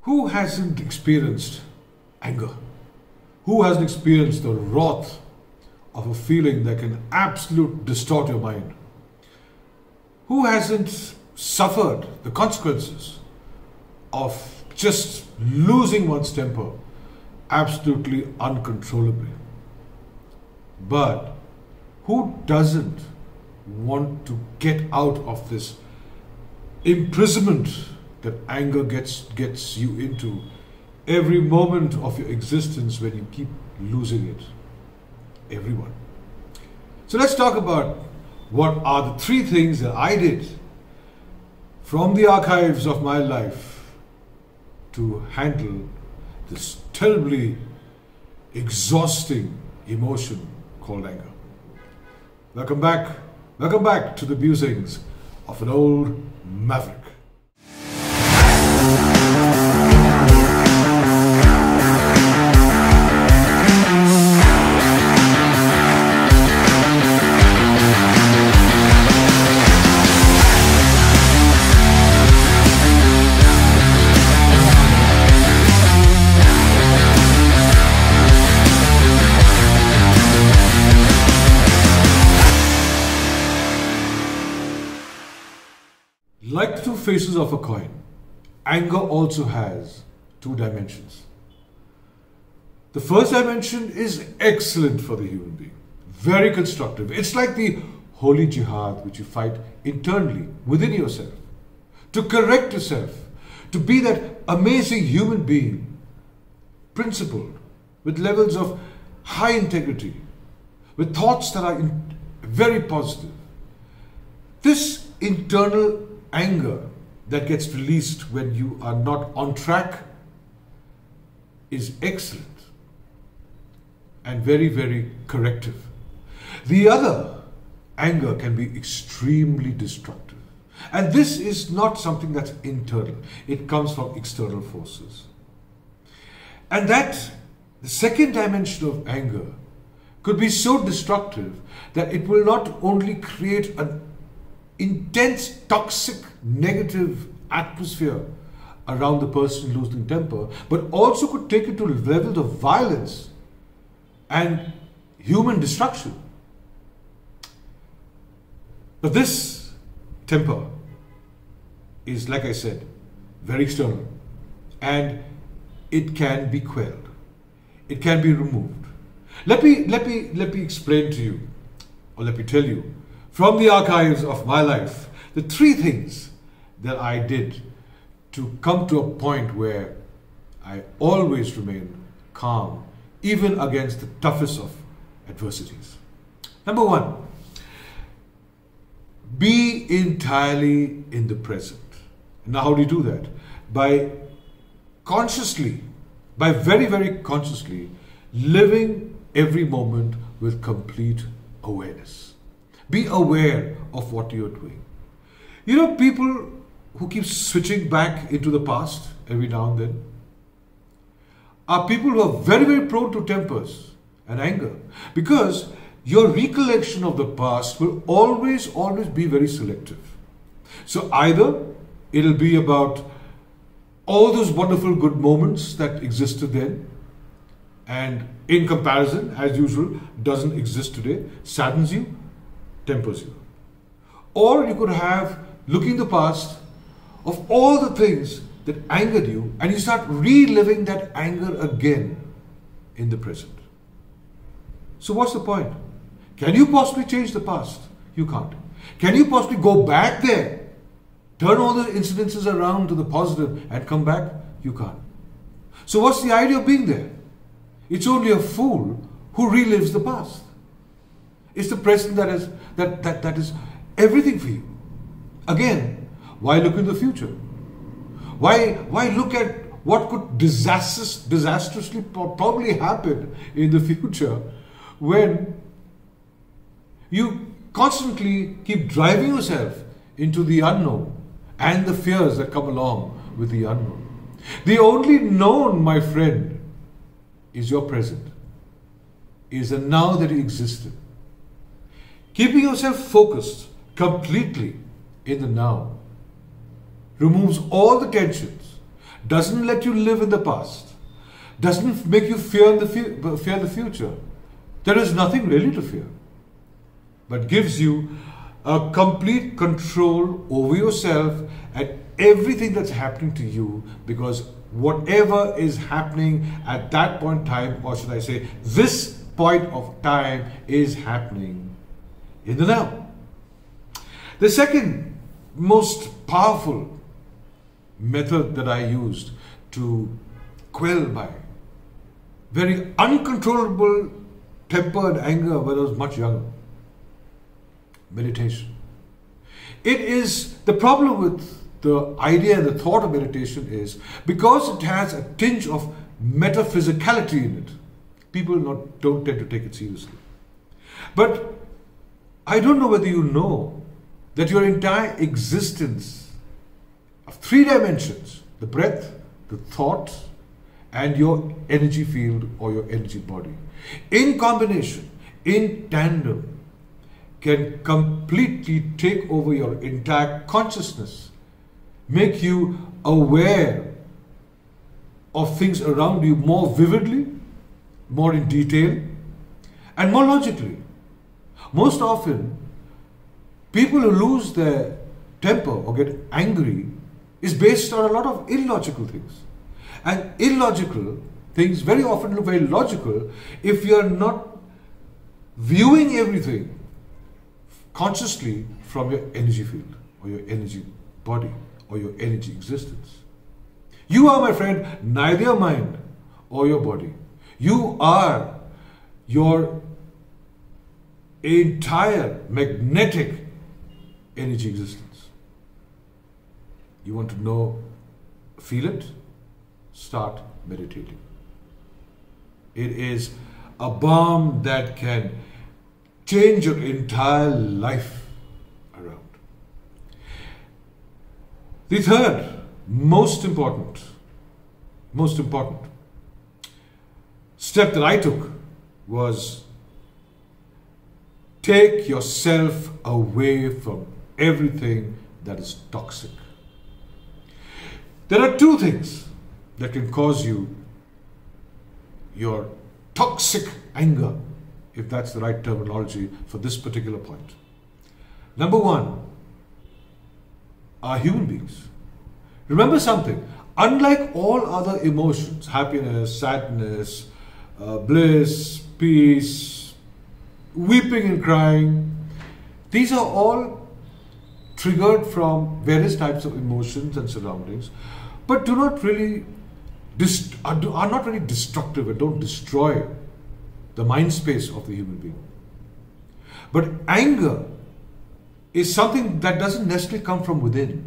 Who hasn't experienced anger? Who hasn't experienced the wrath of a feeling that can absolutely distort your mind? Who hasn't suffered the consequences of just losing one's temper absolutely uncontrollably? But who doesn't want to get out of this imprisonment that anger gets you into every moment of your existence when you keep losing it? Everyone. So let's talk about what are the 3 things that I did from the archives of my life to handle this terribly exhausting emotion called anger. Welcome back to the musings of an old maverick. Like the 2 faces of a coin, anger also has 2 dimensions. The first dimension is excellent for the human being, very constructive. It's like the holy jihad which you fight internally within yourself, to correct yourself, to be that amazing human being, principled, with levels of high integrity, with thoughts that are very positive. This internal anger that gets released when you are not on track is excellent and very, very corrective. The other anger can be extremely destructive. And this is not something that's internal. It comes from external forces. And that, the second dimension of anger, could be so destructive that it will not only create an intense, toxic, negative atmosphere around the person losing temper, but also could take it to levels of violence and human destruction. But this temper is, like I said, very external, and it can be quelled. It can be removed. Let me explain to you, or let me tell you, from the archives of my life, the 3 things that I did to come to a point where I always remain calm, even against the toughest of adversities. Number 1, be entirely in the present. Now, how do you do that? By consciously, by very, very consciously living every moment with complete awareness. Be aware of what you're doing. You know, people who keep switching back into the past every now and then are people who are very, very prone to tempers and anger, because your recollection of the past will always be very selective. So either it'll be about all those wonderful good moments that existed then, and in comparison, as usual, doesn't exist today, saddens you, tempers you. Or you could have looking the past of all the things that angered you, and you start reliving that anger again in the present. So what's the point? Can you possibly change the past? You can't. Can you possibly go back there, turn all the incidences around to the positive and come back? You can't. So what's the idea of being there? It's only a fool who relives the past. It's the present that is everything for you. Again, why look in the future? Why look at what could disastrously probably happen in the future when you constantly keep driving yourself into the unknown and the fears that come along with the unknown? The only known, my friend, is your present, is the now that you exist in. Keeping yourself focused completely in the now removes all the tensions, doesn't let you live in the past, doesn't make you fear the future. There is nothing really to fear, but gives you a complete control over yourself and everything that's happening to you, because whatever is happening at that point in time, or should I say, this point of time, is happening in the now. The second most powerful method that I used to quell my very uncontrollable temper and anger when I was much younger: meditation. It is the problem with the idea and the thought of meditation is because it has a tinge of metaphysicality in it. People don't tend to take it seriously. But I don't know whether you know that your entire existence of 3 dimensions, the breath, the thought, and your energy field or your energy body, in combination, in tandem, can completely take over your entire consciousness, make you aware of things around you more vividly, more in detail, and more logically. Most often, people who lose their temper or get angry is based on a lot of illogical things. And illogical things very often look very logical if you are not viewing everything consciously from your energy field or your energy body or your energy existence. You are, my friend, neither your mind or your body. You are your entire magnetic energy existence. You want to know, feel it? Start meditating. It is a balm that can change your entire life around. The third, most important step that I took was take yourself away from everything that is toxic. There are 2 things that can cause you your toxic anger, if that's the right terminology for this particular point. Number 1 are human beings. Remember something, unlike all other emotions, happiness, sadness, bliss, peace, weeping and crying, these are all triggered from various types of emotions and surroundings, but are not really destructive and don't destroy the mind space of the human being. But anger is something that doesn't necessarily come from within.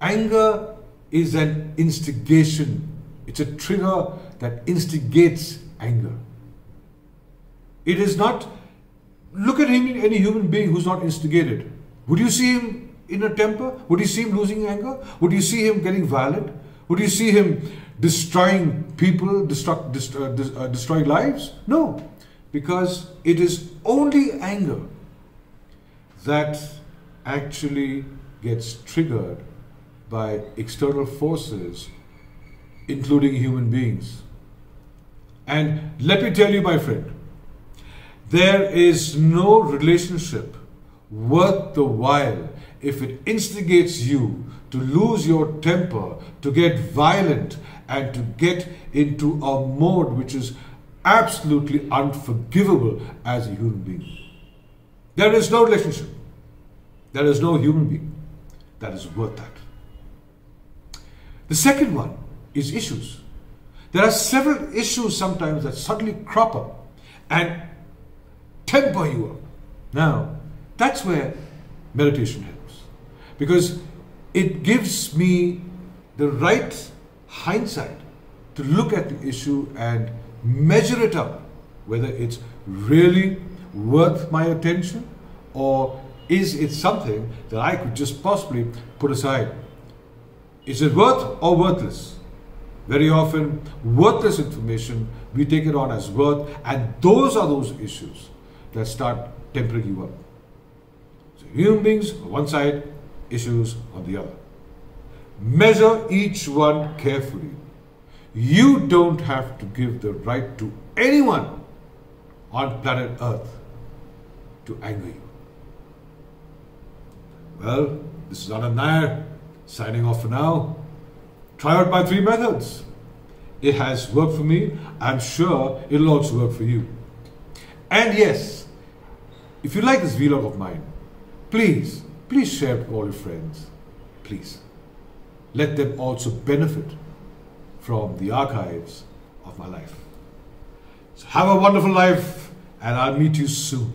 Anger is an instigation. It's a trigger that instigates anger. It is not, look at any human being who's not instigated. Would you see him in a temper? Would you see him losing anger? Would you see him getting violent? Would you see him destroying people, destroying lives? No, because it is only anger that actually gets triggered by external forces, including human beings. And let me tell you, my friend, there is no relationship worth the while if it instigates you to lose your temper, to get violent, and to get into a mode which is absolutely unforgivable as a human being. There is no relationship. There is no human being that is worth that. The second one is issues. There are several issues sometimes that suddenly crop up and temper you up. Now, that's where meditation helps, because it gives me the right hindsight to look at the issue and measure it up, whether it's really worth my attention or is it something that I could just possibly put aside. Is it worth or worthless? Very often, worthless information, we take it on as worth, and those are those issues that start tempering you up. So human beings on one side, issues on the other. Measure each one carefully. You don't have to give the right to anyone on planet Earth to anger you. Well, this is Anand Nair, signing off for now. Try out my 3 methods. It has worked for me. I'm sure it'll also work for you. And yes, if you like this vlog of mine, please share it with all your friends. Please. Let them also benefit from the archives of my life. So have a wonderful life, and I'll meet you soon.